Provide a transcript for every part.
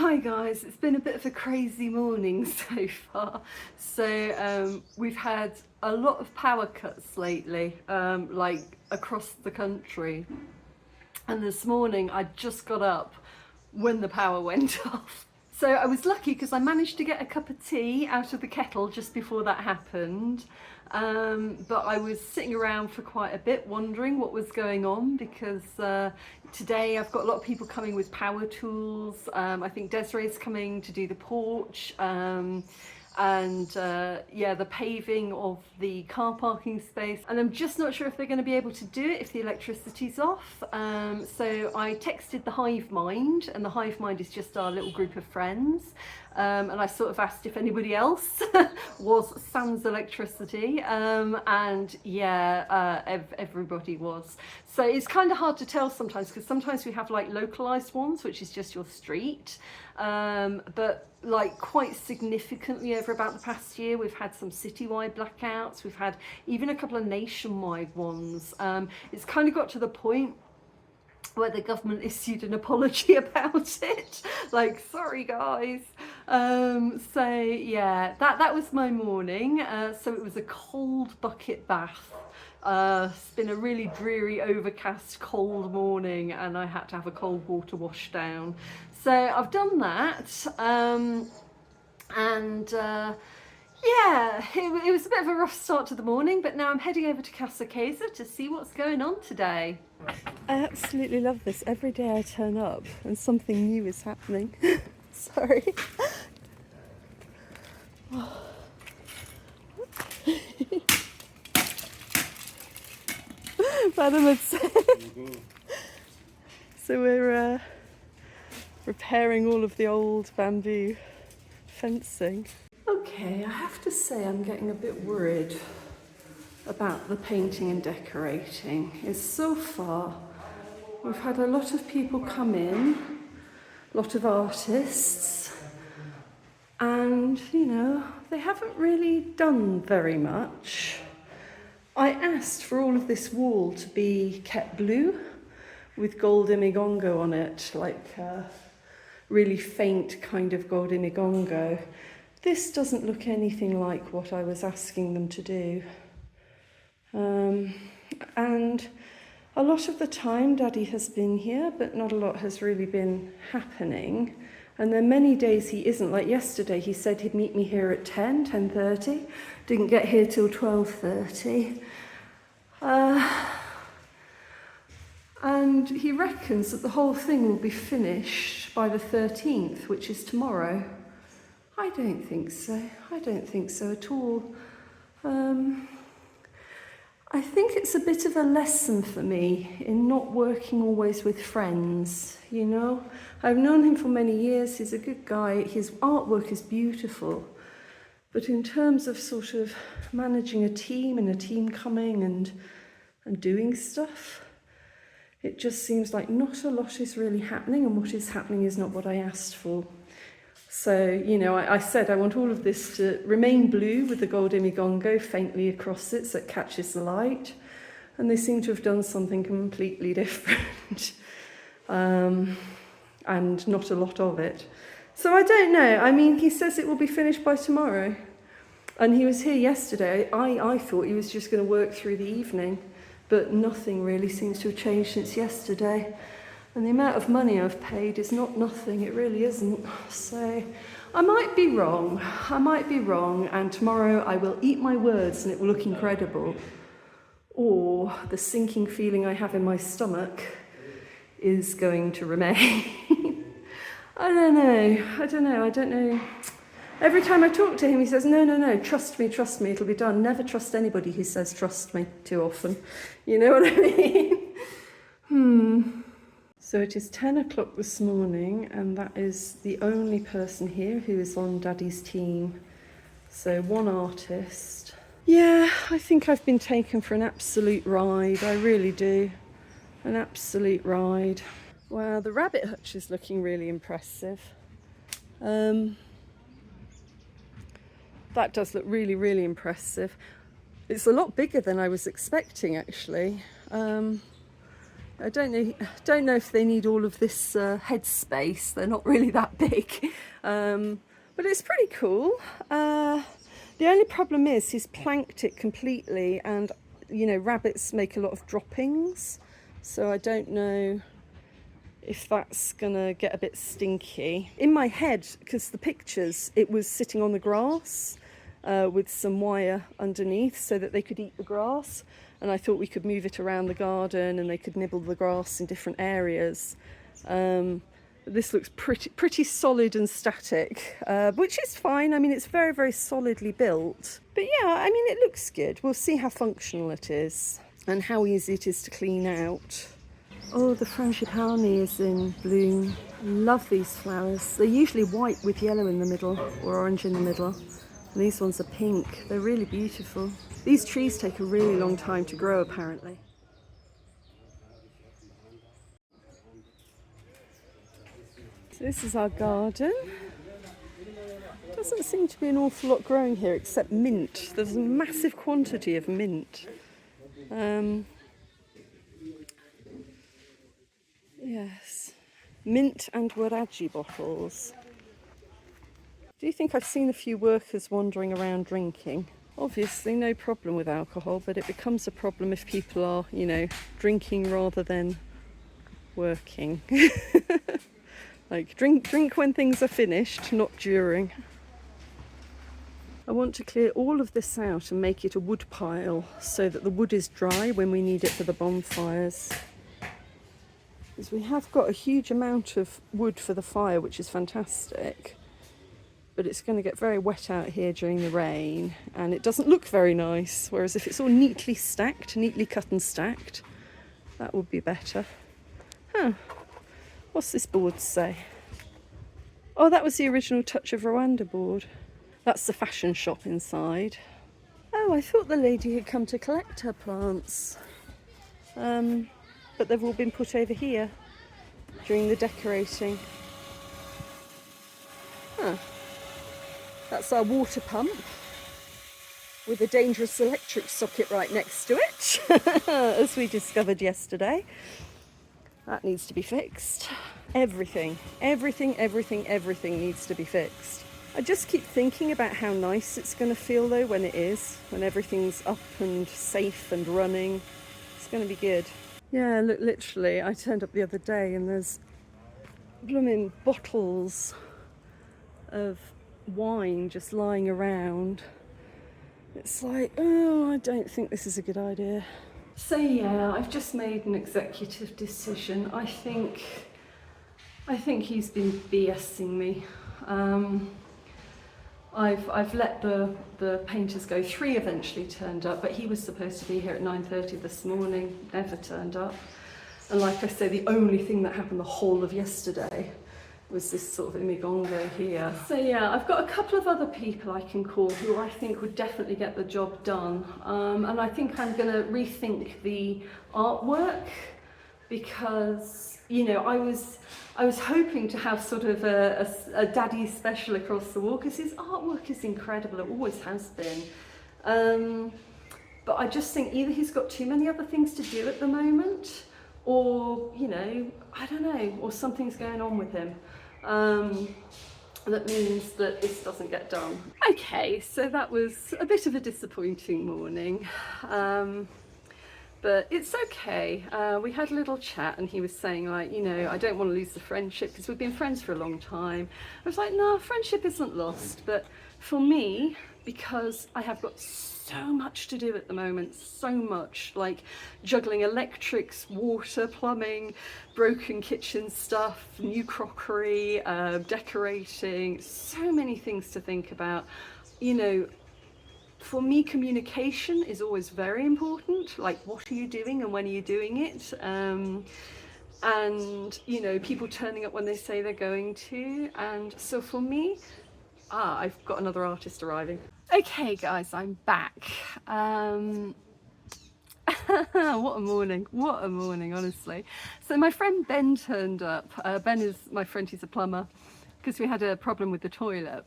Hi guys, it's been a bit of a crazy morning so far. We've had a lot of power cuts lately, like across the country. And this morning I just got up when the power went off. So I was lucky because I managed to get a cup of tea out of the kettle just before that happened. But I was sitting around for quite a bit wondering what was going on because today I've got a lot of people coming with power tools. I think Desiree's coming to do the porch. Yeah, the paving of the car parking space, and I'm just not sure if they're going to be able to do it if the electricity's off. So I texted the Hive Mind, and the Hive Mind is just our little group of friends, and I sort of asked if anybody else was sans electricity, and yeah, everybody was. So it's kind of hard to tell sometimes, because sometimes we have like localized ones, which is just your street, but like quite significantly over about the past year we've had some citywide blackouts, we've had even a couple of nationwide ones. It's kind of got to the point where the government issued an apology about it, like, sorry guys. So yeah, that was my morning. So it was a cold bucket bath. It's been a really dreary, overcast, cold morning, and I had to have a cold water wash down. So I've done that, yeah, it was a bit of a rough start to the morning, but now I'm heading over to Casa Casa to see what's going on today. I absolutely love this. Every day I turn up and something new is happening. Sorry. Madam had said. So we're repairing all of the old bamboo fencing. Okay, I have to say I'm getting a bit worried about the painting and decorating. Is so far we've had a lot of people come in, a lot of artists, and you know, they haven't really done very much. I asked for all of this wall to be kept blue with gold imigongo on it, like really faint kind of gold imigongo. This doesn't look anything like what I was asking them to do. And a lot of the time Daddy has been here, but not a lot has really been happening. And then many days he isn't. Like yesterday he said he'd meet me here at 10:30. Didn't get here till 12:30. And he reckons that the whole thing will be finished by the 13th, which is tomorrow. I don't think so. I don't think so at all. I think it's a bit of a lesson for me in not working always with friends, you know. I've known him for many years, he's a good guy, his artwork is beautiful. But in terms of sort of managing a team and a team coming and doing stuff, it just seems like not a lot is really happening, and what is happening is not what I asked for. So, you know, I said I want all of this to remain blue with the gold imigongo faintly across it so it catches the light. And they seem to have done something completely different. And not a lot of it. So I don't know. I mean, he says it will be finished by tomorrow. And he was here yesterday. I thought he was just going to work through the evening. But nothing really seems to have changed since yesterday. And the amount of money I've paid is not nothing, it really isn't. So I might be wrong, and tomorrow I will eat my words and it will look incredible. Or the sinking feeling I have in my stomach is going to remain. I don't know. Every time I talk to him he says, no, trust me, it'll be done. Never trust anybody who says trust me too often. You know what I mean? So it is 10 o'clock this morning, and that is the only person here who is on Daddy's team. So one artist. Yeah, I think I've been taken for an absolute ride. I really do. An absolute ride. Wow, the rabbit hutch is looking really impressive. That does look really, really impressive. It's a lot bigger than I was expecting, actually. I don't know if they need all of this head space. They're not really that big, but it's pretty cool. The only problem is he's planked it completely, and you know, rabbits make a lot of droppings, so I don't know if that's gonna get a bit stinky. In my head, because the pictures, it was sitting on the grass with some wire underneath so that they could eat the grass, and I thought we could move it around the garden and they could nibble the grass in different areas. This looks pretty solid and static, which is fine. I mean, it's very, very solidly built. But yeah, I mean, it looks good. We'll see how functional it is and how easy it is to clean out. Oh, the frangipani is in bloom. Love these flowers. They're usually white with yellow in the middle or orange in the middle. And these ones are pink. They're really beautiful. These trees take a really long time to grow, apparently. So this is our garden. Doesn't seem to be an awful lot growing here except mint. There's a massive quantity of mint. Yes, mint and waraji bottles. Do you think I've seen a few workers wandering around drinking? Obviously no problem with alcohol, but it becomes a problem if people are, you know, drinking rather than working. Like, drink when things are finished, not during. I want to clear all of this out and make it a wood pile so that the wood is dry when we need it for the bonfires. Because we have got a huge amount of wood for the fire, which is fantastic. But it's going to get very wet out here during the rain, and it doesn't look very nice. Whereas if it's all neatly stacked, neatly cut and stacked, that would be better. Huh. What's this board say? Oh, that was the original Touch of Rwanda board. That's the fashion shop inside. Oh, I thought the lady had come to collect her plants. But they've all been put over here during the decorating. Huh. That's our water pump with a dangerous electric socket right next to it, as we discovered yesterday. That needs to be fixed. Everything needs to be fixed. I just keep thinking about how nice it's going to feel though when it is, when everything's up and safe and running. It's going to be good. Yeah, look, literally, I turned up the other day and there's blooming bottles of wine just lying around. It's like, oh, I don't think this is a good idea. So yeah, I've just made an executive decision. I think he's been BSing me. I've let the painters go. 3 eventually turned up, but he was supposed to be here at 9:30 this morning, never turned up. And like I say, the only thing that happened the whole of yesterday was this sort of imigongo here. So yeah, I've got a couple of other people I can call who I think would definitely get the job done. And I think I'm going to rethink the artwork because, you know, I was hoping to have sort of a daddy special across the wall because his artwork is incredible, it always has been. But I just think either he's got too many other things to do at the moment, or, you know, I don't know, or something's going on with him. That means that this doesn't get done. Okay, so that was a bit of a disappointing morning. But it's okay. We had a little chat and he was saying, like, you know, I don't want to lose the friendship because we've been friends for a long time. I was like, no, friendship isn't lost. But for me, because I have got so much to do at the moment, so much, like juggling electrics, water, plumbing, broken kitchen stuff, new crockery, decorating, so many things to think about, you know. For me, communication is always very important, like what are you doing and when are you doing it? And, you know, people turning up when they say they're going to. And so for me, I've got another artist arriving. Okay guys, I'm back. What a morning, honestly. So my friend Ben turned up. Ben is my friend, he's a plumber, because we had a problem with the toilet.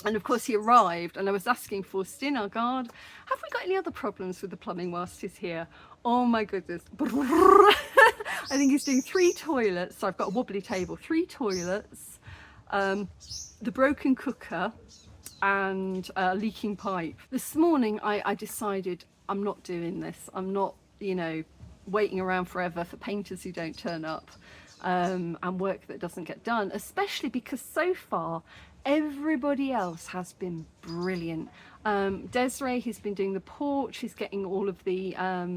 And of course he arrived and I was asking for Stin, our guard, have we got any other problems with the plumbing whilst he's here? Oh my goodness. I think he's doing 3 toilets. So I've got a wobbly table, 3 toilets, the broken cooker, and a leaking pipe. This morning I decided I'm not doing this. I'm not, you know, waiting around forever for painters who don't turn up, and work that doesn't get done, especially because so far everybody else has been brilliant. Desiree, he's been doing the porch, he's getting all of the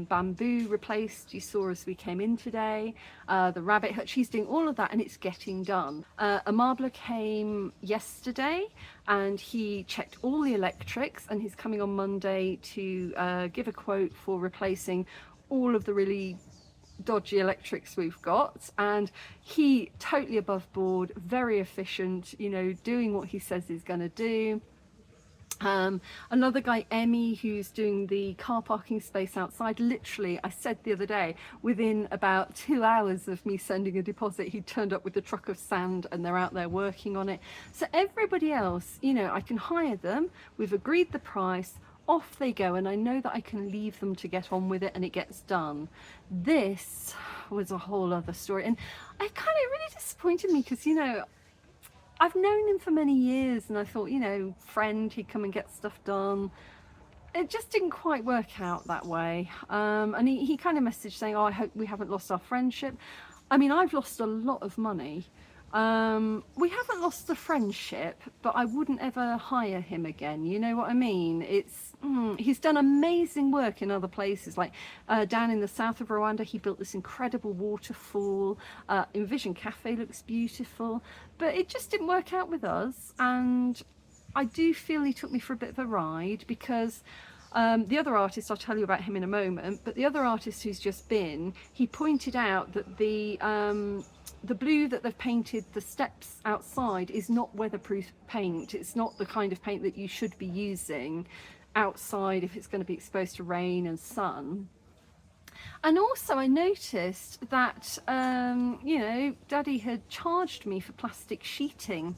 bamboo replaced, you saw as we came in today, the rabbit hutch, he's doing all of that and it's getting done. Amabla came yesterday and he checked all the electrics, and he's coming on Monday to give a quote for replacing all of the really dodgy electrics we've got. And he totally above board, very efficient, you know, doing what he says he's going to do. Another guy, Emmy, who's doing the car parking space outside, literally, I said the other day, within about 2 hours of me sending a deposit, he turned up with a truck of sand and they're out there working on it. So everybody else, you know, I can hire them, we've agreed the price, off they go, and I know that I can leave them to get on with it and it gets done. This was a whole other story, and it really disappointed me because, you know, I've known him for many years and I thought, you know, friend, he'd come and get stuff done. It just didn't quite work out that way. And he kind of messaged saying, oh, I hope we haven't lost our friendship. I mean, I've lost a lot of money. We haven't lost the friendship, but I wouldn't ever hire him again. You know what I mean? He's done amazing work in other places, like down in the south of Rwanda, he built this incredible waterfall. Envision Cafe looks beautiful, but it just didn't work out with us. And I do feel he took me for a bit of a ride because the other artist, I'll tell you about him in a moment, but the other artist who's just been, he pointed out that the blue that they've painted the steps outside is not weatherproof paint. It's not the kind of paint that you should be using outside if it's going to be exposed to rain and sun. And also I noticed that, you know, Daddy had charged me for plastic sheeting.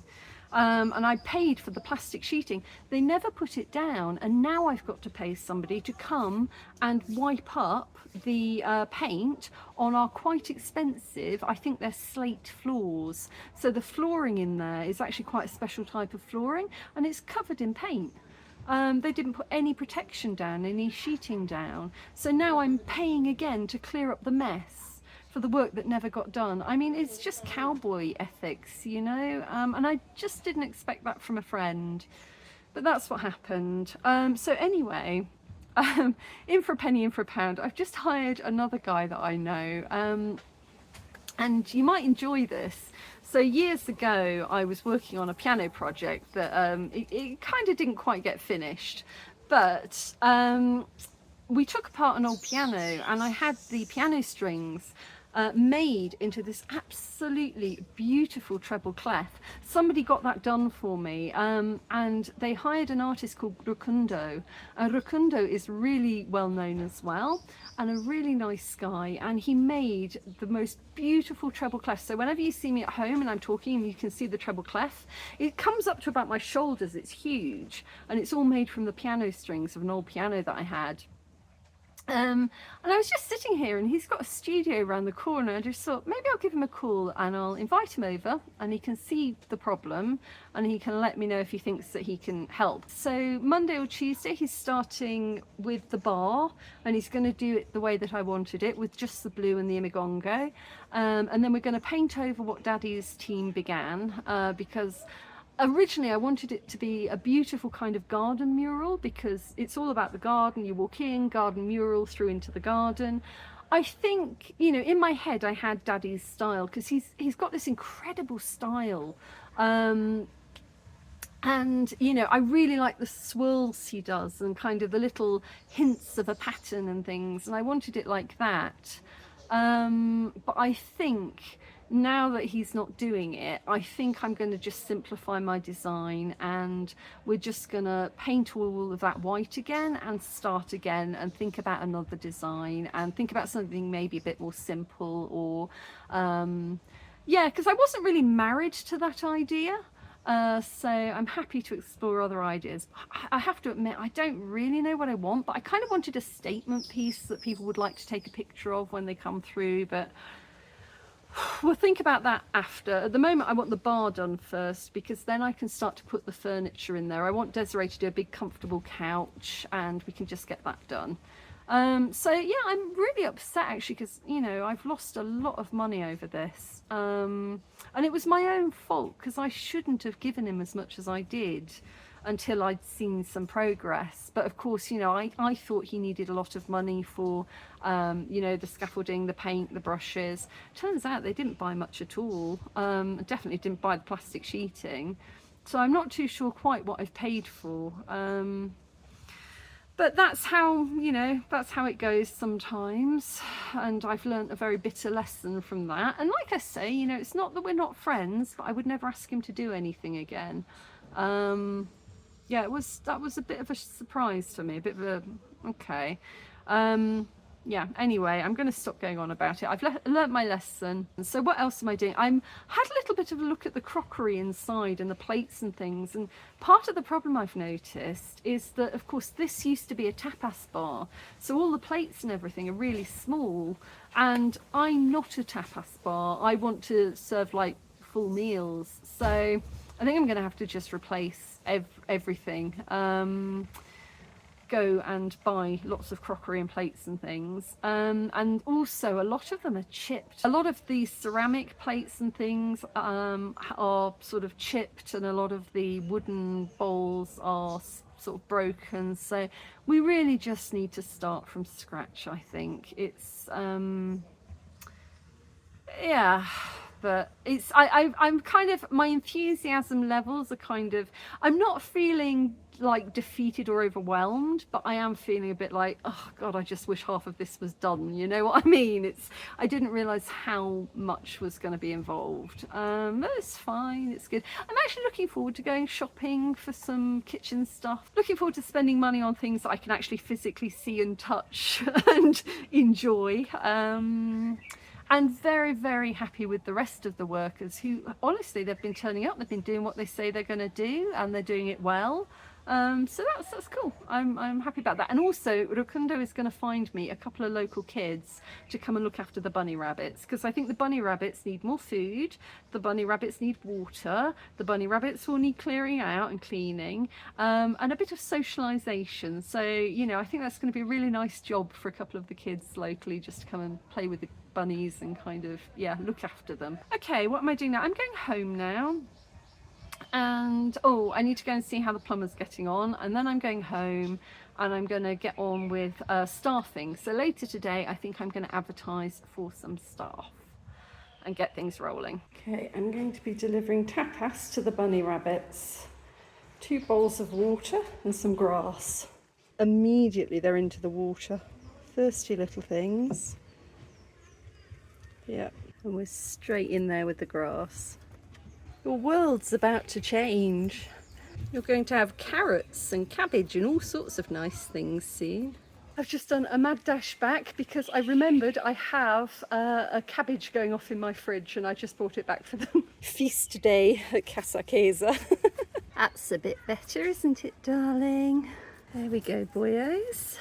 And I paid for the plastic sheeting. They never put it down, and now I've got to pay somebody to come and wipe up the paint on our quite expensive, I think they're slate floors. So the flooring in there is actually quite a special type of flooring, and it's covered in paint. They didn't put any protection down, any sheeting down. So now I'm paying again to clear up the mess for the work that never got done. I mean, it's just cowboy ethics, you know, and I just didn't expect that from a friend, but that's what happened. So anyway, in for a penny, in for a pound, I've just hired another guy that I know, and you might enjoy this. So years ago, I was working on a piano project that it kind of didn't quite get finished, but we took apart an old piano, and I had the piano strings made into this absolutely beautiful treble clef. Somebody got that done for me, and they hired an artist called Rukundo. Rukundo is really well known as well, and a really nice guy, and he made the most beautiful treble clef. So whenever you see me at home and I'm talking and you can see the treble clef, it comes up to about my shoulders. It's huge, and it's all made from the piano strings of an old piano that I had. And I was just sitting here, and he's got a studio around the corner. I just thought maybe I'll give him a call and I'll invite him over, and he can see the problem and he can let me know if he thinks that he can help. So Monday or Tuesday he's starting with the bar, and he's going to do it the way that I wanted it, with just the blue and the imigongo, and then we're going to paint over what Daddy's team began, because originally I wanted it to be a beautiful kind of garden mural, because it's all about the garden. You walk in, garden mural, through into the garden. I think, you know, in my head I had Daddy's style, because he's got this incredible style, and you know, I really like the swirls he does and kind of the little hints of a pattern and things, and I wanted it like that. But I think now that he's not doing it, I think I'm going to just simplify my design, and we're just going to paint all of that white again and start again and think about another design and think about something maybe a bit more simple, or yeah, because I wasn't really married to that idea. So I'm happy to explore other ideas. I have to admit, I don't really know what I want, but I kind of wanted a statement piece that people would like to take a picture of when they come through, but We'll think about that after. At the moment I want the bar done first, because then I can start to put the furniture in there. I want Desiree to do a big comfortable couch and we can just get that done. So yeah, I'm really upset actually, because you know, I've lost a lot of money over this, and it was my own fault, because I shouldn't have given him as much as I did until I'd seen some progress. But of course, you know, I thought he needed a lot of money for you know, the scaffolding, the paint, the brushes. Turns out they didn't buy much at all. Definitely didn't buy the plastic sheeting, so I'm not too sure quite what I've paid for. But that's how, you know, that's how it goes sometimes, and I've learnt a very bitter lesson from that. And like I say, you know, it's not that we're not friends, but I would never ask him to do anything again. Yeah, that was a bit of a surprise for me, a bit of a okay. Yeah, anyway, I'm going to stop going on about it. I've learnt my lesson. So what else am I doing? Had a little bit of a look at the crockery inside and the plates and things. And part of the problem I've noticed is that, of course, this used to be a tapas bar. So all the plates and everything are really small. And I'm not a tapas bar. I want to serve like full meals. So I think I'm going to have to just replace everything. Go and buy lots of crockery and plates and things, and also a lot of them are chipped. A lot of these ceramic plates and things are sort of chipped, and a lot of the wooden bowls are sort of broken, so we really just need to start from scratch. I think it's yeah, but it's I'm kind of, my enthusiasm levels are kind of, I'm not feeling like defeated or overwhelmed, but I am feeling a bit like, oh god, I just wish half of this was done, you know what I mean? I didn't realize how much was going to be involved, but it's fine, it's good. I'm actually looking forward to going shopping for some kitchen stuff, looking forward to spending money on things that I can actually physically see and touch and enjoy. And very, very happy with the rest of the workers, who honestly, they've been turning up, they've been doing what they say they're going to do, and they're doing it well. So that's cool. I'm happy about that. And also Rukundo is going to find me a couple of local kids to come and look after the bunny rabbits, because I think the bunny rabbits need more food, the bunny rabbits need water, the bunny rabbits will need clearing out and cleaning, and a bit of socialization. So, you know, I think that's going to be a really nice job for a couple of the kids locally, just to come and play with the bunnies and kind of, yeah, look after them. Okay, what am I doing now? I'm going home now. And oh, I need to go and see how the plumber's getting on, and then I'm going home and I'm going to get on with staffing. So later today I think I'm going to advertise for some staff and get things rolling. Okay, I'm going to be delivering tapas to the bunny rabbits. 2 bowls of water and some grass. Immediately they're into the water. Thirsty little things. Yeah, and we're straight in there with the grass. Your world's about to change. You're going to have carrots and cabbage and all sorts of nice things soon. I've just done a mad dash back because I remembered I have a cabbage going off in my fridge, and I just brought it back for them. Feast day at Casa Chiesa. That's a bit better, isn't it, darling? There we go, boyos.